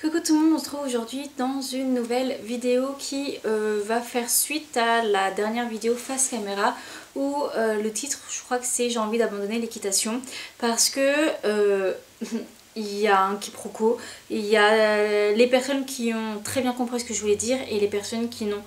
Coucou tout le monde, on se retrouve aujourd'hui dans une nouvelle vidéo qui va faire suite à la dernière vidéo face caméra où le titre, je crois que c'est j'ai envie d'abandonner l'équitation parce que il y a un quiproquo, il y a les personnes qui ont très bien compris ce que je voulais dire et les personnes qui n'ont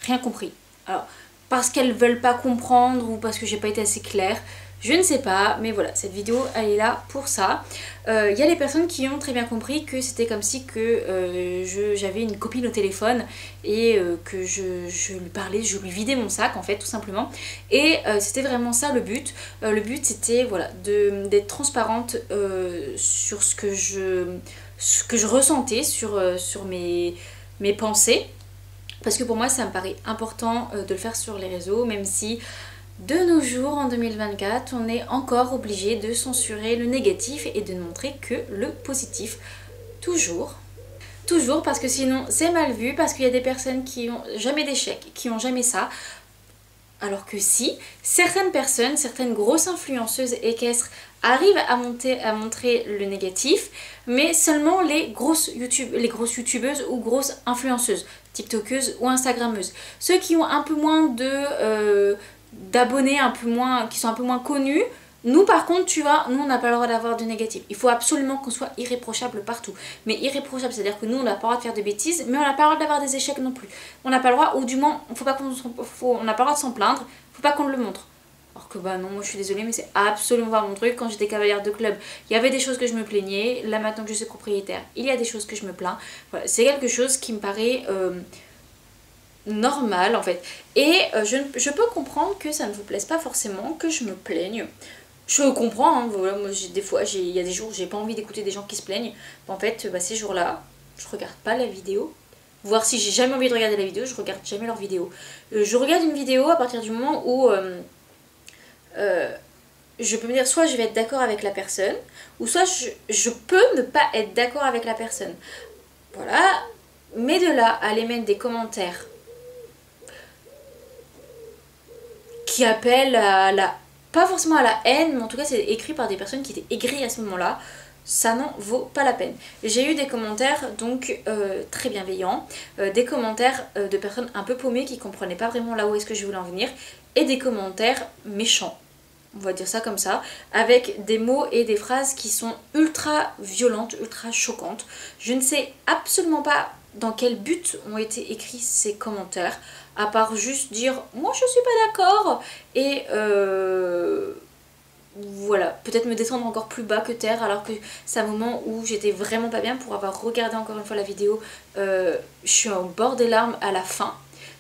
rien compris. Alors, parce qu'elles veulent pas comprendre ou parce que j'ai pas été assez claire, je ne sais pas, mais voilà, cette vidéo elle est là pour ça. Il y a les personnes qui ont très bien compris que c'était comme si que j'avais une copine au téléphone et que je lui parlais, je lui vidais mon sac en fait tout simplement. Et c'était vraiment ça le but. Le but c'était voilà, d'être transparente sur ce que je ressentais, sur mes pensées. Parce que pour moi ça me paraît important de le faire sur les réseaux, même si de nos jours, en 2024, on est encore obligé de censurer le négatif et de ne montrer que le positif. Toujours. Toujours, parce que sinon c'est mal vu, parce qu'il y a des personnes qui ont jamais d'échec, qui ont jamais ça. Alors que si, certaines personnes, certaines grosses influenceuses équestres arrivent à montrer le négatif, mais seulement les grosses youtubeuses ou grosses influenceuses, tiktokeuses ou instagrammeuses. Ceux qui ont un peu moins d'abonnés, qui sont un peu moins connus. Nous par contre, tu vois, nous on n'a pas le droit d'avoir de négatif. Il faut absolument qu'on soit irréprochable partout. Mais irréprochable, c'est-à-dire que nous on n'a pas le droit de faire de bêtises, mais on n'a pas le droit d'avoir des échecs non plus. On n'a pas le droit, ou du moins, on n'a pas le droit de s'en plaindre, faut pas qu'on le montre. Alors que bah non, moi je suis désolée, mais c'est absolument pas mon truc. Quand j'étais cavalière de club, il y avait des choses que je me plaignais. Là maintenant que je suis propriétaire, il y a des choses que je me plains. Voilà, c'est quelque chose qui me paraît normal en fait. Et je peux comprendre que ça ne vous plaise pas forcément, que je me plaigne. Je comprends, hein, voilà, moi des fois, il y a des jours où j'ai pas envie d'écouter des gens qui se plaignent. En fait, bah, ces jours-là, je regarde pas la vidéo. Voir si j'ai jamais envie de regarder la vidéo, je regarde jamais leur vidéo. Je regarde une vidéo à partir du moment où je peux me dire soit je vais être d'accord avec la personne, ou soit je peux ne pas être d'accord avec la personne. Voilà, mais de là à aller mettre des commentaires qui appellent à la... pas forcément à la haine, mais en tout cas c'est écrit par des personnes qui étaient aigries à ce moment-là, ça n'en vaut pas la peine. J'ai eu des commentaires donc très bienveillants, des commentaires de personnes un peu paumées qui comprenaient pas vraiment là où est-ce que je voulais en venir, et des commentaires méchants, on va dire ça comme ça, avec des mots et des phrases qui sont ultra violentes, ultra choquantes. Je ne sais absolument pas dans quel but ont été écrits ces commentaires, à part juste dire moi je suis pas d'accord et voilà, peut-être me descendre encore plus bas que terre, alors que c'est un moment où j'étais vraiment pas bien. Pour avoir regardé encore une fois la vidéo, je suis au bord des larmes à la fin.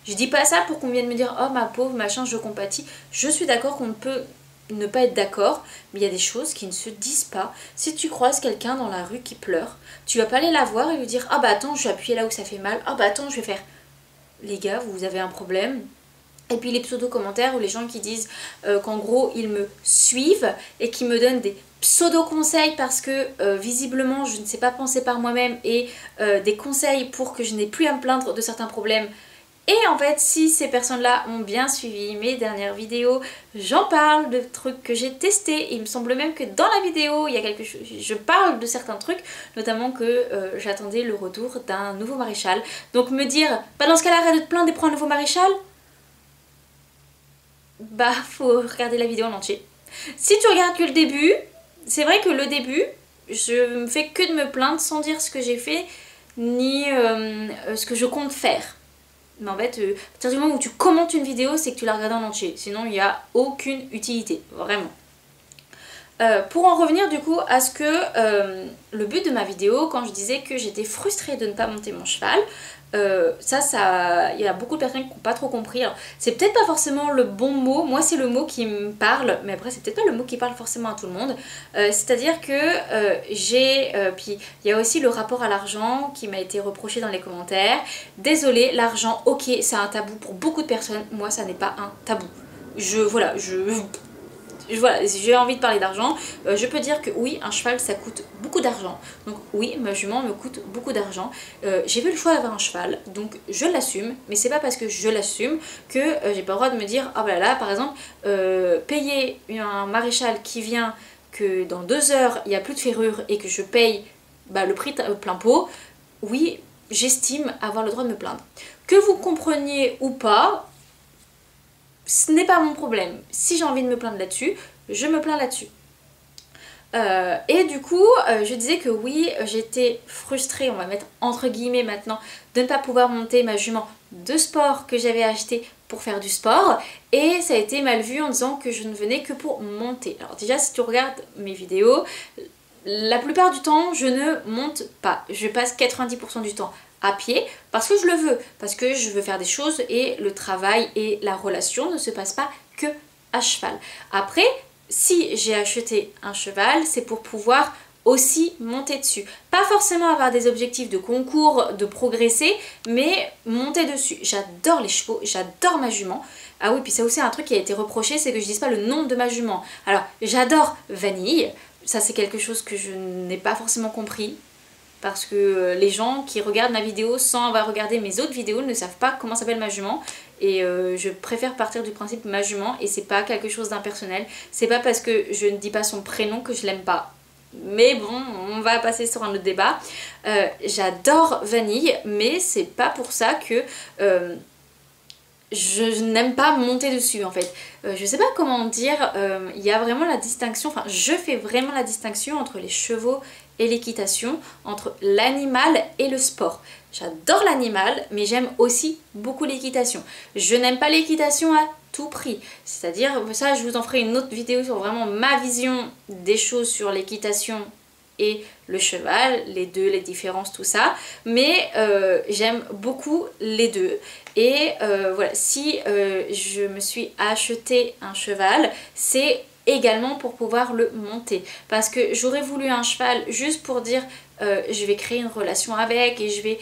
Je dis pas ça pour qu'on vienne me dire oh ma pauvre machin, je compatis. Je suis d'accord qu'on ne peut ne pas être d'accord, mais il y a des choses qui ne se disent pas. Si tu croises quelqu'un dans la rue qui pleure, tu vas pas aller la voir et lui dire ah bah attends, je vais appuyer là où ça fait mal, ah bah attends, je vais faire... Les gars, vous avez un problème. Et puis les pseudo-commentaires ou les gens qui disent qu'en gros ils me suivent et qui me donnent des pseudo-conseils parce que visiblement je ne sais pas penser par moi-même et des conseils pour que je n'ai plus à me plaindre de certains problèmes. Et en fait, si ces personnes-là ont bien suivi mes dernières vidéos, j'en parle de trucs que j'ai testés. Il me semble même que dans la vidéo, il y a quelque chose, je parle de certains trucs, notamment que j'attendais le retour d'un nouveau maréchal. Donc me dire, bah dans ce cas-là, arrête de te plaindre et prends un nouveau maréchal. Bah faut regarder la vidéo en entier. Si tu regardes que le début, c'est vrai que le début, je me fais que de me plaindre sans dire ce que j'ai fait ni ce que je compte faire. Mais en fait, à partir du moment où tu commentes une vidéo, c'est que tu la regardes en entier. Sinon, il n'y a aucune utilité, vraiment. Pour en revenir du coup à ce que le but de ma vidéo, quand je disais que j'étais frustrée de ne pas monter mon cheval, il y a beaucoup de personnes qui n'ont pas trop compris. C'est peut-être pas forcément le bon mot, moi c'est le mot qui me parle, mais après c'est peut-être pas le mot qui parle forcément à tout le monde. C'est-à-dire que puis il y a aussi le rapport à l'argent qui m'a été reproché dans les commentaires. Désolée, l'argent, ok, c'est un tabou pour beaucoup de personnes, moi ça n'est pas un tabou. Voilà, j'ai envie de parler d'argent, je peux dire que oui, un cheval ça coûte beaucoup d'argent, donc oui, ma jument me coûte beaucoup d'argent. J'ai fait le choix d'avoir un cheval, donc je l'assume, mais c'est pas parce que je l'assume que j'ai pas le droit de me dire ah bah là par exemple payer un maréchal qui vient que dans 2 heures il n'y a plus de ferrure et que je paye bah, le prix plein pot. oui, j'estime avoir le droit de me plaindre. Que vous compreniez ou pas, ce n'est pas mon problème. Si j'ai envie de me plaindre là-dessus, je me plains là-dessus. Et du coup, je disais que oui, j'étais frustrée, on va mettre entre guillemets maintenant, de ne pas pouvoir monter ma jument de sport que j'avais achetée pour faire du sport. Et ça a été mal vu en disant que je ne venais que pour monter. Alors déjà, si tu regardes mes vidéos, la plupart du temps, je ne monte pas. Je passe 90% du temps à pied parce que je le veux, parce que je veux faire des choses et le travail et la relation ne se passent pas que à cheval. Après, si j'ai acheté un cheval, c'est pour pouvoir aussi monter dessus. Pas forcément avoir des objectifs de concours, de progresser, mais monter dessus. J'adore les chevaux, j'adore ma jument. Ah oui, puis ça aussi un truc qui a été reproché, c'est que je dise pas le nom de ma jument. Alors, j'adore Vanille, ça c'est quelque chose que je n'ai pas forcément compris. Parce que les gens qui regardent ma vidéo sans avoir regardé mes autres vidéos ne savent pas comment s'appelle ma jument. Et je préfère partir du principe ma jument et c'est pas quelque chose d'impersonnel. C'est pas parce que je ne dis pas son prénom que je l'aime pas. Mais bon, on va passer sur un autre débat. J'adore Vanille, mais c'est pas pour ça que je n'aime pas monter dessus en fait. Je sais pas comment dire, il y a vraiment la distinction, enfin je fais vraiment la distinction entre les chevaux et l'équitation, entre l'animal et le sport. J'adore l'animal, mais j'aime aussi beaucoup l'équitation. Je n'aime pas l'équitation à tout prix. C'est-à-dire, ça je vous en ferai une autre vidéo sur vraiment ma vision des choses sur l'équitation et le cheval, les deux, les différences, tout ça. Mais j'aime beaucoup les deux. Et voilà, si je me suis acheté un cheval, c'est également pour pouvoir le monter. Parce que j'aurais voulu un cheval juste pour dire je vais créer une relation avec et je vais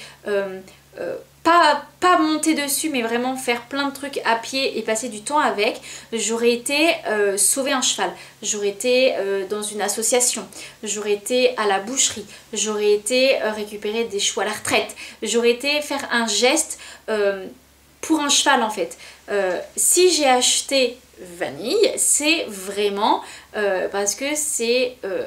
pas monter dessus mais vraiment faire plein de trucs à pied et passer du temps avec. J'aurais été sauver un cheval, j'aurais été dans une association, j'aurais été à la boucherie, j'aurais été récupérer des chevaux à la retraite, j'aurais été faire un geste pour un cheval en fait. Si j'ai acheté Vanille, c'est vraiment parce que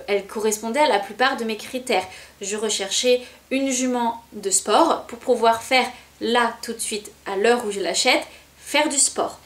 elle correspondait à la plupart de mes critères. Je recherchais une jument de sport pour pouvoir faire là tout de suite à l'heure où je l'achète, faire du sport.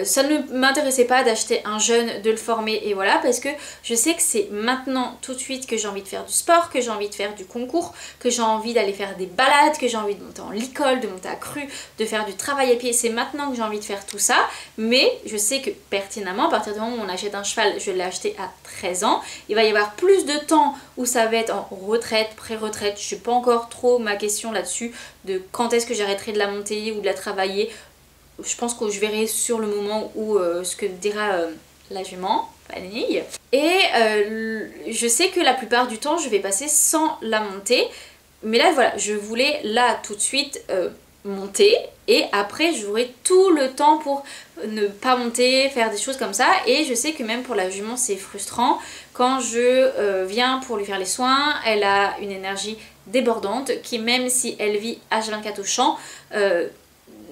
Ça ne m'intéressait pas d'acheter un jeune, de le former et voilà, parce que je sais que c'est maintenant tout de suite que j'ai envie de faire du sport, que j'ai envie de faire du concours, que j'ai envie d'aller faire des balades, que j'ai envie de monter en licol, de monter à cru, de faire du travail à pied. C'est maintenant que j'ai envie de faire tout ça, mais je sais que pertinemment, à partir du moment où on achète un cheval, je l'ai acheté à 13 ans, il va y avoir plus de temps où ça va être en retraite, pré-retraite. Je sais pas encore trop ma question là-dessus de quand est-ce que j'arrêterai de la monter ou de la travailler. Je pense que je verrai sur le moment où ce que dira la jument, Vanille. Et je sais que la plupart du temps, je vais passer sans la monter. Mais là, voilà, je voulais là tout de suite monter. Et après, j'aurai tout le temps pour ne pas monter, faire des choses comme ça. Et je sais que même pour la jument, c'est frustrant. Quand je viens pour lui faire les soins, elle a une énergie débordante qui, même si elle vit H24 au champ,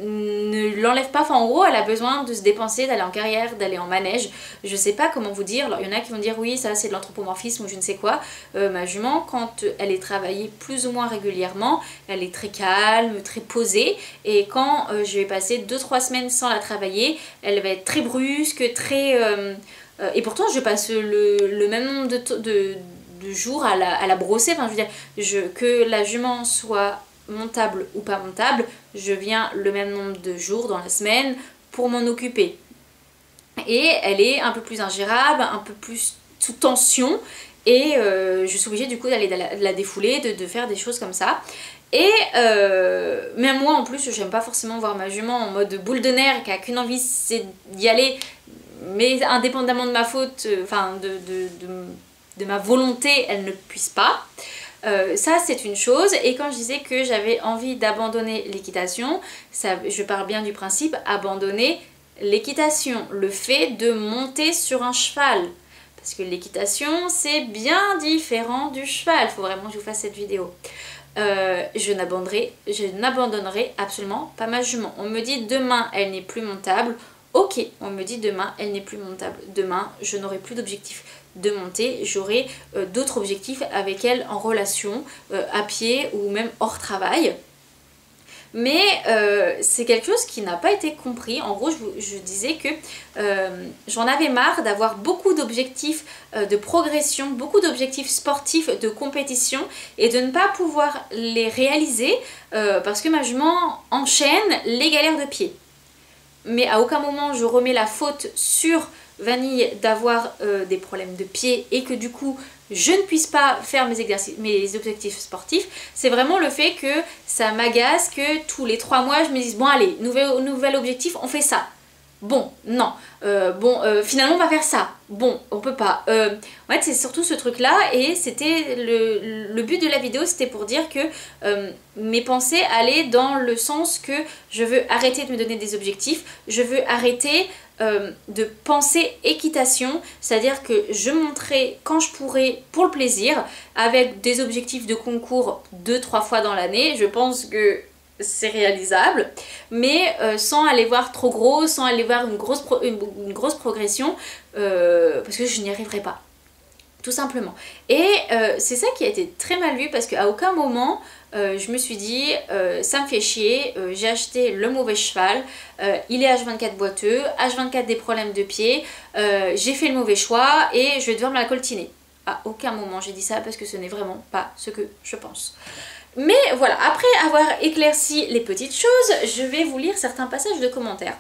ne l'enlève pas. Enfin en gros elle a besoin de se dépenser, d'aller en carrière, d'aller en manège. Je sais pas comment vous dire. Alors il y en a qui vont dire oui ça c'est de l'anthropomorphisme ou je ne sais quoi. Ma jument quand elle est travaillée plus ou moins régulièrement, elle est très calme, très posée, et quand je vais passer 2-3 semaines sans la travailler, elle va être très brusque, très et pourtant je passe le même nombre de jours à la brosser. Enfin je veux dire, que la jument soit montable ou pas montable, je viens le même nombre de jours dans la semaine pour m'en occuper. Et elle est un peu plus ingérable, un peu plus sous tension, et je suis obligée du coup d'aller la défouler, de faire des choses comme ça. Et même moi en plus, j'aime pas forcément voir ma jument en mode boule de nerfs qui a qu'une envie, c'est d'y aller, mais indépendamment de ma faute, enfin de ma volonté, elle ne puisse pas. Ça c'est une chose. Et quand je disais que j'avais envie d'abandonner l'équitation, je parle bien du principe abandonner l'équitation, le fait de monter sur un cheval, parce que l'équitation c'est bien différent du cheval. Il faut vraiment que je vous fasse cette vidéo. Je n'abandonnerai absolument pas ma jument. On me dit demain elle n'est plus montable. Ok, on me dit demain elle n'est plus montable. Demain je n'aurai plus d'objectif de monter, j'aurai d'autres objectifs avec elle en relation, à pied ou même hors travail. Mais c'est quelque chose qui n'a pas été compris. En gros, je disais que j'en avais marre d'avoir beaucoup d'objectifs de progression, beaucoup d'objectifs sportifs, de compétition et de ne pas pouvoir les réaliser parce que ma jument enchaîne les galères de pied. Mais à aucun moment je remets la faute sur Vanille d'avoir des problèmes de pied et que du coup je ne puisse pas faire mes objectifs sportifs. C'est vraiment le fait que ça m'agace que tous les 3 mois je me dise bon allez, nouvel objectif, on fait ça. Bon, non. Finalement on va faire ça. Bon, on peut pas. En fait c'est surtout ce truc là et c'était le but de la vidéo, c'était pour dire que mes pensées allaient dans le sens que je veux arrêter de me donner des objectifs, je veux arrêter de penser équitation, c'est-à-dire que je monterai quand je pourrai pour le plaisir, avec des objectifs de concours 2-3 fois dans l'année. Je pense que c'est réalisable, mais sans aller voir trop gros, sans aller voir une grosse progression, parce que je n'y arriverai pas. Tout simplement. Et c'est ça qui a été très mal vu parce qu'à aucun moment je me suis dit ça me fait chier, j'ai acheté le mauvais cheval, il est H24 boiteux, H24 des problèmes de pied, j'ai fait le mauvais choix et je vais devoir me la coltiner. À aucun moment j'ai dit ça parce que ce n'est vraiment pas ce que je pense. Mais voilà, après avoir éclairci les petites choses, je vais vous lire certains passages de commentaires.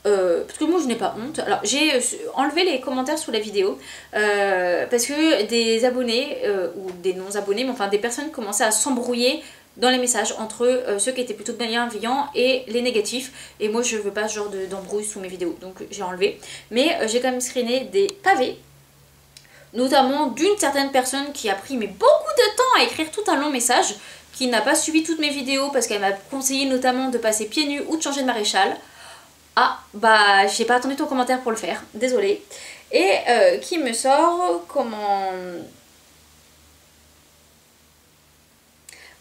Parce que moi je n'ai pas honte. Alors j'ai enlevé les commentaires sous la vidéo parce que des abonnés ou des non-abonnés, mais enfin des personnes commençaient à s'embrouiller dans les messages entre ceux qui étaient plutôt bienveillants et les négatifs. Et moi je veux pas ce genre d'embrouille sous mes vidéos, donc j'ai enlevé. Mais j'ai quand même screené des pavés, notamment d'une certaine personne qui a pris beaucoup de temps à écrire tout un long message, qui n'a pas suivi toutes mes vidéos parce qu'elle m'a conseillé notamment de passer pieds nus ou de changer de maréchal. Ah, bah j'ai pas attendu ton commentaire pour le faire, désolée. Et qui me sort comment...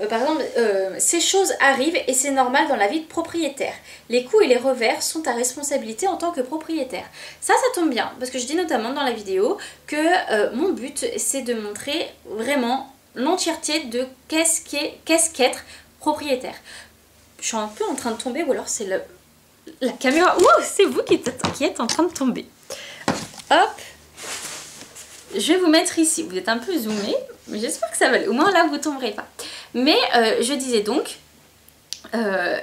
par exemple, ces choses arrivent et c'est normal dans la vie de propriétaire. Les coups et les revers sont ta responsabilité en tant que propriétaire. Ça tombe bien, parce que je dis notamment dans la vidéo que mon but c'est de montrer vraiment l'entièreté de qu'est-ce qu'être propriétaire. Je suis un peu en train de tomber ou alors c'est la caméra. Ouh, c'est vous qui êtes en train de tomber. Hop. Je vais vous mettre ici. Vous êtes un peu zoomé, mais j'espère que ça va aller. Au moins là, vous ne tomberez pas. Mais je disais donc,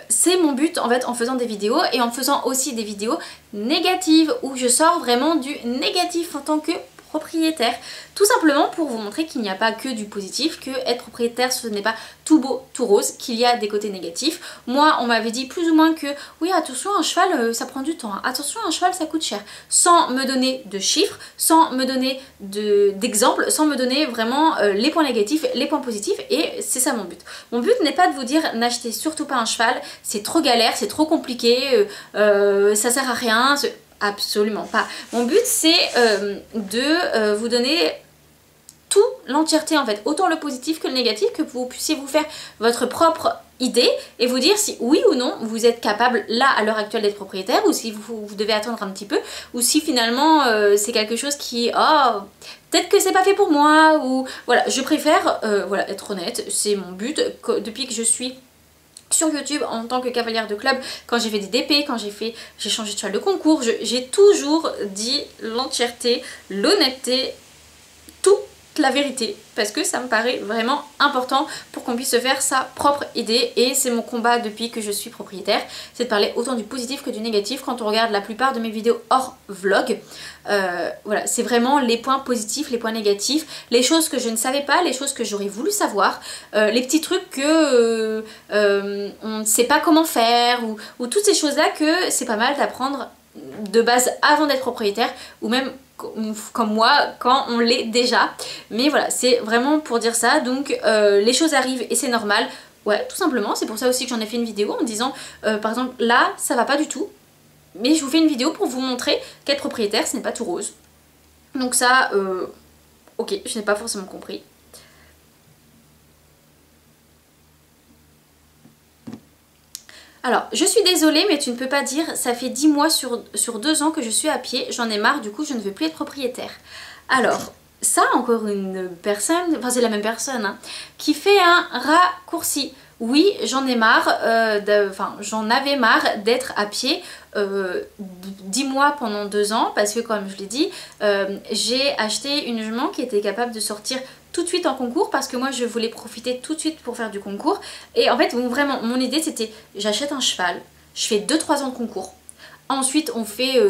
c'est mon but en fait en faisant des vidéos et en faisant aussi des vidéos négatives où je sors vraiment du négatif en tant que propriétaire, tout simplement pour vous montrer qu'il n'y a pas que du positif, que être propriétaire ce n'est pas tout beau, tout rose, qu'il y a des côtés négatifs. Moi on m'avait dit plus ou moins que oui attention un cheval ça prend du temps, hein. Attention un cheval ça coûte cher, sans me donner de chiffres, sans me donner d'exemples, sans me donner vraiment les points négatifs, les points positifs, et c'est ça mon but. Mon but n'est pas de vous dire n'achetez surtout pas un cheval, c'est trop galère, c'est trop compliqué, ça sert à rien. Absolument pas. Mon but c'est de vous donner tout, l'entièreté en fait, autant le positif que le négatif, que vous puissiez vous faire votre propre idée et vous dire si oui ou non vous êtes capable là à l'heure actuelle d'être propriétaire, ou si vous devez attendre un petit peu, ou si finalement c'est quelque chose qui peut-être que c'est pas fait pour moi, ou voilà, je préfère voilà, être honnête, c'est mon but. Depuis que je suis sur YouTube en tant que cavalière de club, quand j'ai fait des DP, quand j'ai changé de cheval de concours, j'ai toujours dit l'entièreté, l'honnêteté, toute la vérité, parce que ça me paraît vraiment important pour qu'on puisse se faire sa propre idée, et c'est mon combat depuis que je suis propriétaire, c'est de parler autant du positif que du négatif. Quand on regarde la plupart de mes vidéos hors vlog, voilà, c'est vraiment les points positifs, les points négatifs, les choses que je ne savais pas, les choses que j'aurais voulu savoir, les petits trucs que on ne sait pas comment faire, ou toutes ces choses là que c'est pas mal d'apprendre de base avant d'être propriétaire, ou même comme moi quand on l'est déjà. Mais voilà, c'est vraiment pour dire ça. Donc les choses arrivent et c'est normal, ouais, tout simplement. C'est pour ça aussi que j'en ai fait une vidéo en disant par exemple là ça va pas du tout, mais je vous fais une vidéo pour vous montrer qu'être propriétaire ce n'est pas tout rose. Donc ça ok, je n'ai pas forcément compris. Alors, je suis désolée, mais tu ne peux pas dire, ça fait 10 mois sur 2 ans que je suis à pied, j'en ai marre, du coup je ne veux plus être propriétaire. Alors, ça, encore une personne, enfin c'est la même personne, hein, qui fait un raccourci. Oui, j'en ai marre, enfin j'en avais marre d'être à pied 10 mois pendant 2 ans parce que comme je l'ai dit, j'ai acheté une jument qui était capable de sortir tout de suite en concours parce que moi je voulais profiter tout de suite pour faire du concours. Et en fait bon, vraiment mon idée c'était j'achète un cheval, je fais 2-3 ans de concours. Ensuite, on fait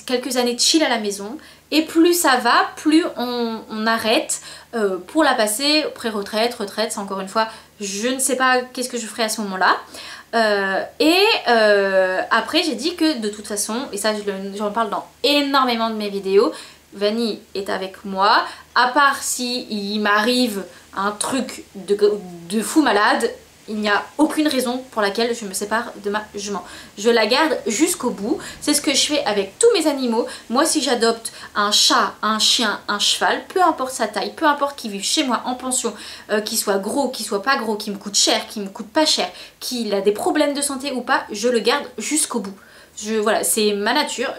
quelques années de chill à la maison. Et plus ça va, plus on arrête pour la passer pré-retraite, retraite, c'est encore une fois, je ne sais pas qu'est-ce que je ferai à ce moment-là. Après, j'ai dit que de toute façon, et ça j'en parle dans énormément de mes vidéos, Vanille est avec moi. À part si il m'arrive un truc de fou malade, il n'y a aucune raison pour laquelle je me sépare de ma jument. Je la garde jusqu'au bout. C'est ce que je fais avec tous mes animaux. Moi, si j'adopte un chat, un chien, un cheval, peu importe sa taille, peu importe qu'il vive chez moi en pension, qu'il soit gros, qu'il soit pas gros, qu'il me coûte cher, qu'il me coûte pas cher, qu'il a des problèmes de santé ou pas, je le garde jusqu'au bout. Voilà, c'est ma nature.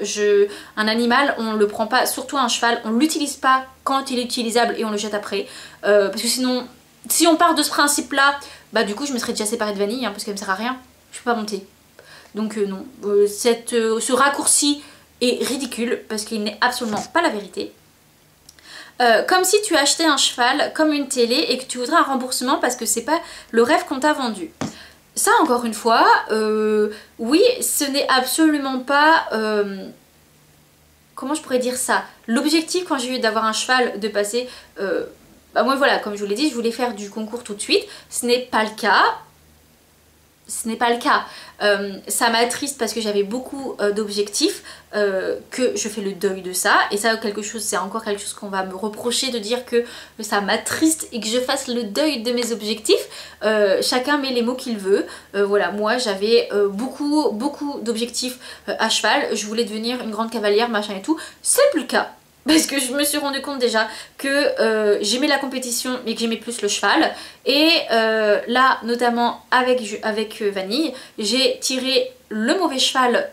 Un animal, on le prend pas, surtout un cheval, on l'utilise pas quand il est utilisable et on le jette après. Parce que sinon, si on part de ce principe-là, bah du coup je me serais déjà séparée de Vanille hein, parce qu'elle me sert à rien. Je peux pas monter. Donc non, ce raccourci est ridicule parce qu'il n'est absolument pas la vérité. Comme si tu achetais un cheval comme une télé et que tu voudrais un remboursement parce que c'est pas le rêve qu'on t'a vendu. Ça encore une fois, oui, ce n'est absolument pas... comment je pourrais dire ça? L'objectif quand j'ai eu d'avoir un cheval, de passer... bah moi voilà, comme je vous l'ai dit, je voulais faire du concours tout de suite. Ce n'est pas le cas. Ce n'est pas le cas. Ça m'attriste parce que j'avais beaucoup d'objectifs, que je fais le deuil de ça. Et ça, c'est encore quelque chose qu'on va me reprocher de dire que ça m'attriste et que je fasse le deuil de mes objectifs. Chacun met les mots qu'il veut. Voilà, moi j'avais beaucoup d'objectifs à cheval. Je voulais devenir une grande cavalière, machin et tout. C'est plus le cas. Parce que je me suis rendu compte déjà que j'aimais la compétition mais que j'aimais plus le cheval. Et là, notamment avec Vanille, j'ai tiré le mauvais cheval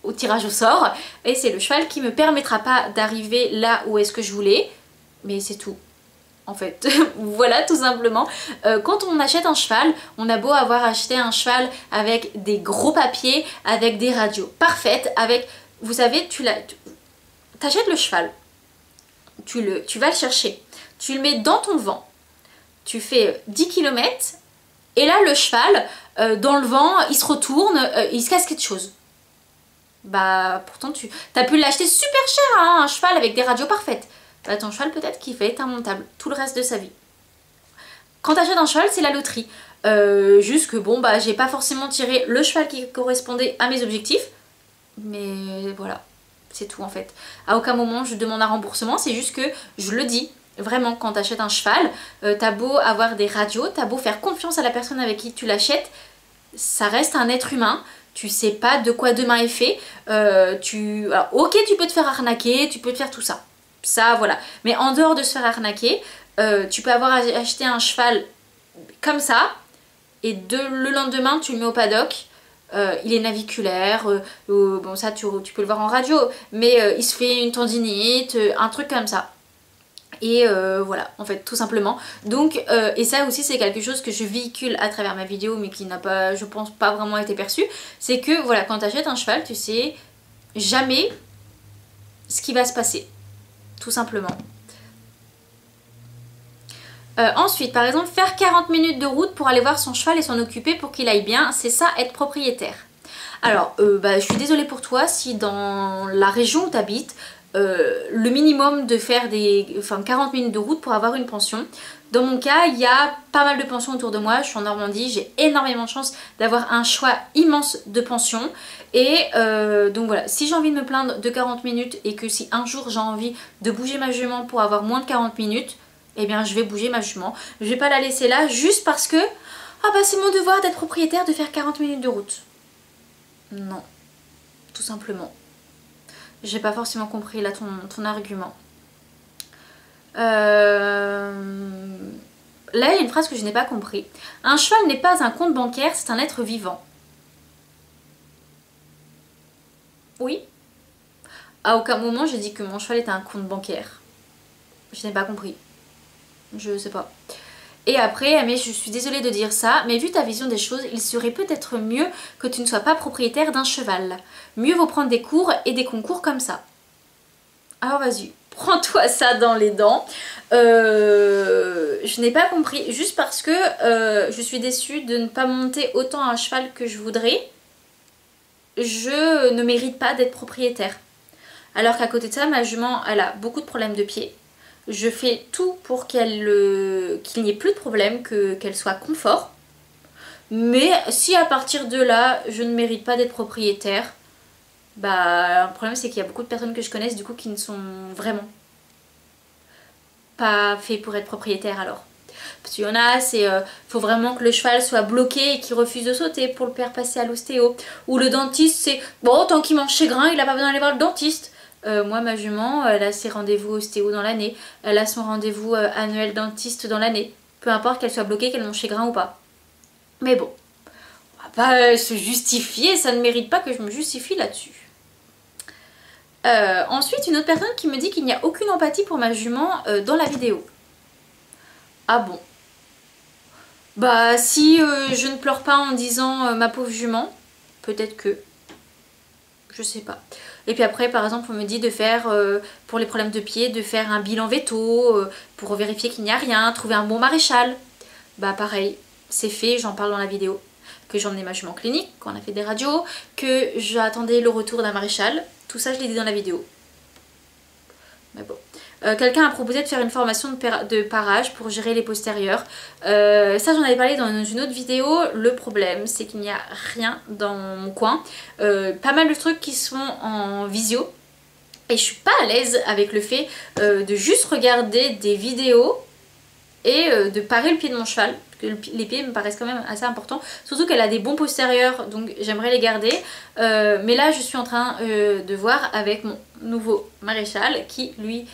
au tirage au sort. Et c'est le cheval qui me permettra pas d'arriver là où est-ce que je voulais. Mais c'est tout. En fait, voilà tout simplement. Quand on achète un cheval, on a beau avoir acheté un cheval avec des gros papiers, avec des radios parfaites, avec... Vous savez, t'achètes le cheval, tu vas le chercher, tu le mets dans ton vent, tu fais 10 km et là le cheval, dans le vent, il se retourne, il se casse quelque chose. Bah pourtant tu as pu l'acheter super cher, hein, un cheval avec des radios parfaites. Bah ton cheval peut-être qu'il va être immontable tout le reste de sa vie. Quand tu achètes un cheval, c'est la loterie. Juste que bon bah j'ai pas forcément tiré le cheval qui correspondait à mes objectifs, mais voilà. C'est tout en fait. À aucun moment je demande un remboursement, c'est juste que je le dis. Vraiment, quand tu achètes un cheval, t'as beau avoir des radios, t'as beau faire confiance à la personne avec qui tu l'achètes, ça reste un être humain. Tu sais pas de quoi demain est fait. Alors, ok, tu peux te faire arnaquer, tu peux te faire tout ça. Ça, voilà. Mais en dehors de se faire arnaquer, tu peux avoir acheté un cheval comme ça, et le lendemain, tu le mets au paddock. Il est naviculaire, bon ça tu peux le voir en radio, mais il se fait une tendinite, un truc comme ça. Et voilà, en fait, tout simplement. Donc, et ça aussi c'est quelque chose que je véhicule à travers ma vidéo, mais qui n'a pas, je pense, pas vraiment été perçu. C'est que voilà, quand tu achètes un cheval, tu sais jamais ce qui va se passer. Tout simplement. Ensuite, par exemple, faire 40 minutes de route pour aller voir son cheval et s'en occuper pour qu'il aille bien, c'est ça être propriétaire. Alors, bah, je suis désolée pour toi si dans la région où tu habites, le minimum de faire 40 minutes de route pour avoir une pension. Dans mon cas, il y a pas mal de pensions autour de moi, je suis en Normandie, j'ai énormément de chance d'avoir un choix immense de pensions. Et donc voilà, si j'ai envie de me plaindre de 40 minutes et que si un jour j'ai envie de bouger ma jument pour avoir moins de 40 minutes, eh bien je vais bouger ma jument. Je vais pas la laisser là juste parce que ah bah c'est mon devoir d'être propriétaire de faire 40 minutes de route. Non, tout simplement. J'ai pas forcément compris là ton argument. Là il y a une phrase que je n'ai pas compris. Un cheval n'est pas un compte bancaire, c'est un être vivant. Oui. À aucun moment j'ai dit que mon cheval était un compte bancaire. Je n'ai pas compris. Je sais pas. Et après, mais je suis désolée de dire ça, mais vu ta vision des choses, il serait peut-être mieux que tu ne sois pas propriétaire d'un cheval. Mieux vaut prendre des cours et des concours comme ça. Alors vas-y, prends-toi ça dans les dents. Je n'ai pas compris, juste parce que je suis déçue de ne pas monter autant un cheval que je voudrais. Je ne mérite pas d'être propriétaire. Alors qu'à côté de ça, ma jument, elle a beaucoup de problèmes de pied. Je fais tout pour qu'il n'y ait plus de problème, qu'elle soit confort. Mais si à partir de là, je ne mérite pas d'être propriétaire, bah le problème c'est qu'il y a beaucoup de personnes que je connaisse du coup qui ne sont vraiment pas faits pour être propriétaires alors. Parce qu'il y en a, c'est faut vraiment que le cheval soit bloqué et qu'il refuse de sauter pour le faire passer à l'ostéo. Ou le dentiste, c'est bon, tant qu'il mange chagrin, il n'a pas besoin d'aller voir le dentiste. Moi, ma jument, elle a ses rendez-vous ostéo dans l'année. Elle a son rendez-vous annuel dentiste dans l'année. Peu importe qu'elle soit bloquée, qu'elle mange chagrin ou pas. Mais bon, on va pas se justifier, ça ne mérite pas que je me justifie là-dessus. Ensuite, une autre personne qui me dit qu'il n'y a aucune empathie pour ma jument dans la vidéo. Ah bon? Bah si je ne pleure pas en disant ma pauvre jument, peut-être que... Je sais pas. Et puis après, par exemple, on me dit de faire, pour les problèmes de pied, de faire un bilan veto, pour vérifier qu'il n'y a rien, trouver un bon maréchal. Bah pareil, c'est fait, j'en parle dans la vidéo. Que j'ai emmené ma jument clinique, qu'on a fait des radios, que j'attendais le retour d'un maréchal. Tout ça, je l'ai dit dans la vidéo. Mais bon. Quelqu'un a proposé de faire une formation de parage pour gérer les postérieurs. Ça j'en avais parlé dans une autre vidéo. Le problème c'est qu'il n'y a rien dans mon coin. Pas mal de trucs qui sont en visio. Et je suis pas à l'aise avec le fait de juste regarder des vidéos et de parer le pied de mon cheval. Parce que les pieds me paraissent quand même assez importants. Surtout qu'elle a des bons postérieurs, donc j'aimerais les garder. Mais là je suis en train de voir avec mon nouveau maréchal qui lui...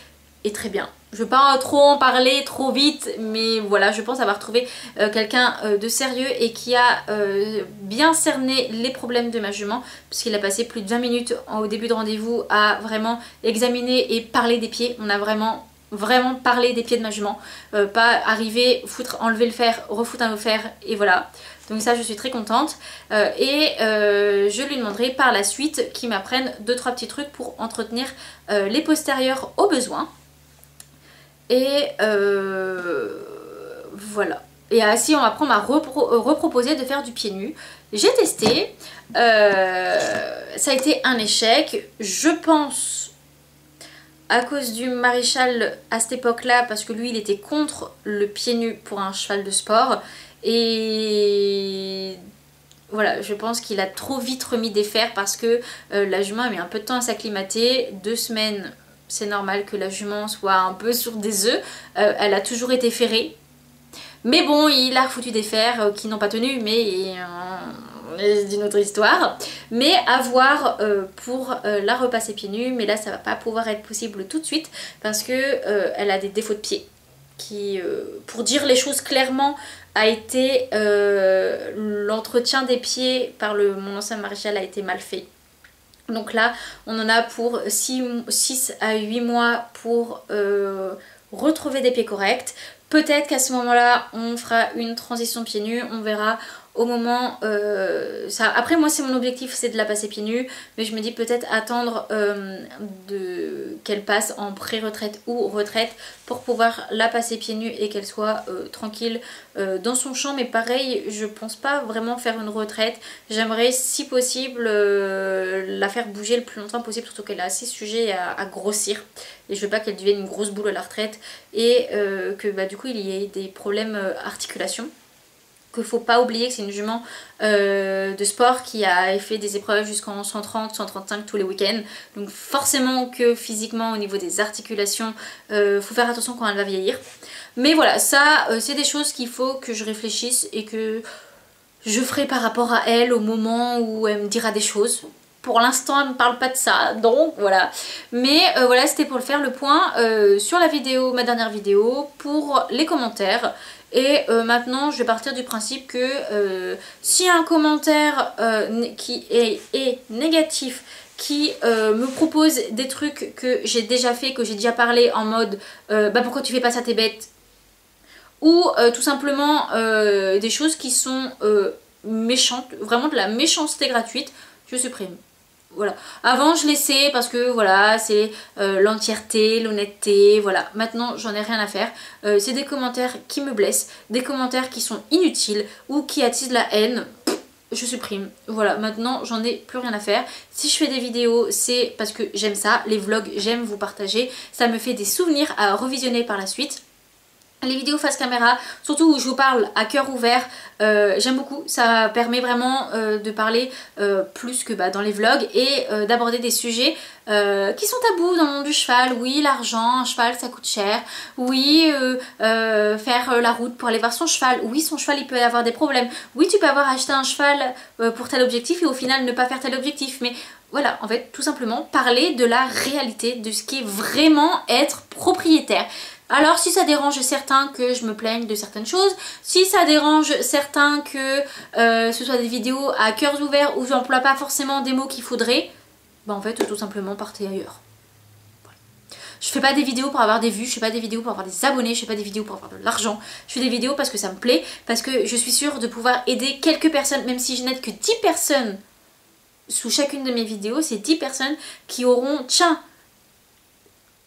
est très bien. Je ne veux pas trop en parler trop vite, mais voilà, je pense avoir trouvé quelqu'un de sérieux et qui a bien cerné les problèmes de ma jument, puisqu'il a passé plus de 20 minutes au début de rendez-vous à vraiment examiner et parler des pieds. On a vraiment parlé des pieds de ma jument, pas arriver, enlever le fer, refoutre un fer et voilà. Donc ça je suis très contente je lui demanderai par la suite qu'il m'apprenne 2-3 petits trucs pour entretenir les postérieurs au besoin. Et voilà. Et ainsi après on m'a reproposé de faire du pied nu. J'ai testé, ça a été un échec, je pense à cause du maréchal à cette époque là, parce que lui il était contre le pied nu pour un cheval de sport. Et voilà, je pense qu'il a trop vite remis des fers parce que la jument a mis un peu de temps à s'acclimater. 2 semaines, c'est normal que la jument soit un peu sur des œufs. Elle a toujours été ferrée. Mais bon, il a refoutu des fers qui n'ont pas tenu, mais c'est d'une autre histoire. Mais à voir pour la repasser pieds nus. Mais là, ça va pas pouvoir être possible tout de suite parce que elle a des défauts de pied. Qui, pour dire les choses clairement, a été l'entretien des pieds par mon ancien maréchal a été mal fait. Donc là on en a pour 6 à 8 mois pour retrouver des pieds corrects. Peut-être qu'à ce moment là on fera une transition pieds nus, on verra au moment ça. Après moi c'est mon objectif, c'est de la passer pieds nus, mais je me dis peut-être attendre qu'elle passe en pré-retraite ou retraite pour pouvoir la passer pieds nus et qu'elle soit tranquille dans son champ. Mais pareil, je pense pas vraiment faire une retraite. J'aimerais si possible la faire bouger le plus longtemps possible, surtout qu'elle est assez sujet à grossir et je veux pas qu'elle devienne une grosse boule à la retraite et que bah, du coup il y ait des problèmes articulation. Qu'il faut pas oublier que c'est une jument de sport qui a fait des épreuves jusqu'en 130, 135 tous les week-ends. Donc forcément que physiquement au niveau des articulations, faut faire attention quand elle va vieillir. Mais voilà, ça c'est des choses qu'il faut que je réfléchisse et que je ferai par rapport à elle au moment où elle me dira des choses. Pour l'instant elle me parle pas de ça, donc voilà. Mais voilà, c'était pour faire le point sur la vidéo, ma dernière vidéo, pour les commentaires. Et maintenant je vais partir du principe que s'il y a un commentaire qui est négatif, qui me propose des trucs que j'ai déjà fait, que j'ai déjà parlé en mode bah pourquoi tu fais pas ça, t'es bête, ou tout simplement des choses qui sont méchantes, vraiment de la méchanceté gratuite, je supprime. Voilà. Avant je laissais parce que voilà, c'est l'entièreté, l'honnêteté, voilà. Maintenant j'en ai rien à faire. C'est des commentaires qui me blessent, des commentaires qui sont inutiles ou qui attisent la haine. Je supprime. Voilà, maintenant j'en ai plus rien à faire. Si je fais des vidéos, c'est parce que j'aime ça. Les vlogs, j'aime vous partager. Ça me fait des souvenirs à revisionner par la suite. Les vidéos face caméra, surtout où je vous parle à cœur ouvert, j'aime beaucoup. Ça permet vraiment de parler plus que dans les vlogs et d'aborder des sujets qui sont tabous dans le monde du cheval. Oui, l'argent, un cheval ça coûte cher. Oui, faire la route pour aller voir son cheval. Oui, son cheval il peut avoir des problèmes. Oui, tu peux avoir acheté un cheval pour tel objectif et au final ne pas faire tel objectif. Mais voilà, en fait, tout simplement parler de la réalité, de ce qui est vraiment être propriétaire. Alors si ça dérange certains que je me plaigne de certaines choses, si ça dérange certains que ce soit des vidéos à cœurs ouverts où j'emploie pas forcément des mots qu'il faudrait, bah en fait tout simplement partez ailleurs. Voilà. Je fais pas des vidéos pour avoir des vues, je fais pas des vidéos pour avoir des abonnés, je fais pas des vidéos pour avoir de l'argent, je fais des vidéos parce que ça me plaît, parce que je suis sûre de pouvoir aider quelques personnes, même si je n'aide que 10 personnes sous chacune de mes vidéos, c'est 10 personnes qui auront, tiens,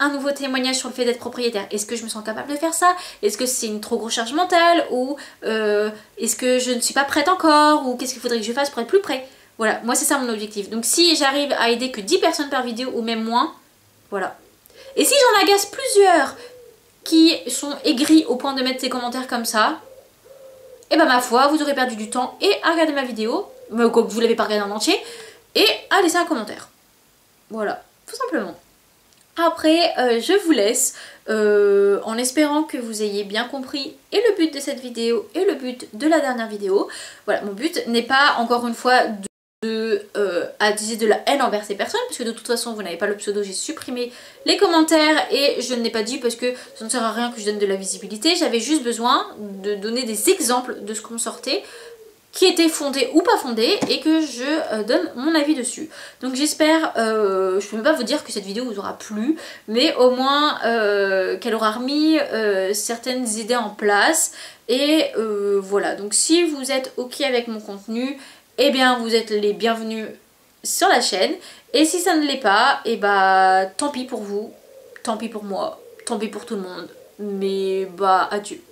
un nouveau témoignage sur le fait d'être propriétaire. Est-ce que je me sens capable de faire ça? Est-ce que c'est une trop grosse charge mentale? Ou est-ce que je ne suis pas prête encore? Ou qu'est-ce qu'il faudrait que je fasse pour être plus près? Voilà, moi c'est ça mon objectif. Donc si j'arrive à aider que 10 personnes par vidéo ou même moins, voilà. Et si j'en agace plusieurs qui sont aigris au point de mettre des commentaires comme ça, et bah ma foi, vous aurez perdu du temps et à regarder ma vidéo, mais quoi que vous l'avez pas regardée en entier, et à laisser un commentaire. Voilà, tout simplement. Après, je vous laisse en espérant que vous ayez bien compris et le but de cette vidéo et le but de la dernière vidéo. Voilà, mon but n'est pas, encore une fois, attiser de la haine envers ces personnes, puisque de toute façon, vous n'avez pas le pseudo, j'ai supprimé les commentaires et je ne l'ai pas dit parce que ça ne sert à rien que je donne de la visibilité. J'avais juste besoin de donner des exemples de ce qu'on sortait, qui était fondé ou pas fondé et que je donne mon avis dessus. Donc j'espère, je peux même pas vous dire que cette vidéo vous aura plu, mais au moins qu'elle aura remis certaines idées en place. Et voilà, donc si vous êtes ok avec mon contenu, eh bien vous êtes les bienvenus sur la chaîne. Et si ça ne l'est pas, et bah tant pis pour vous, tant pis pour moi, tant pis pour tout le monde. Mais bah adieu.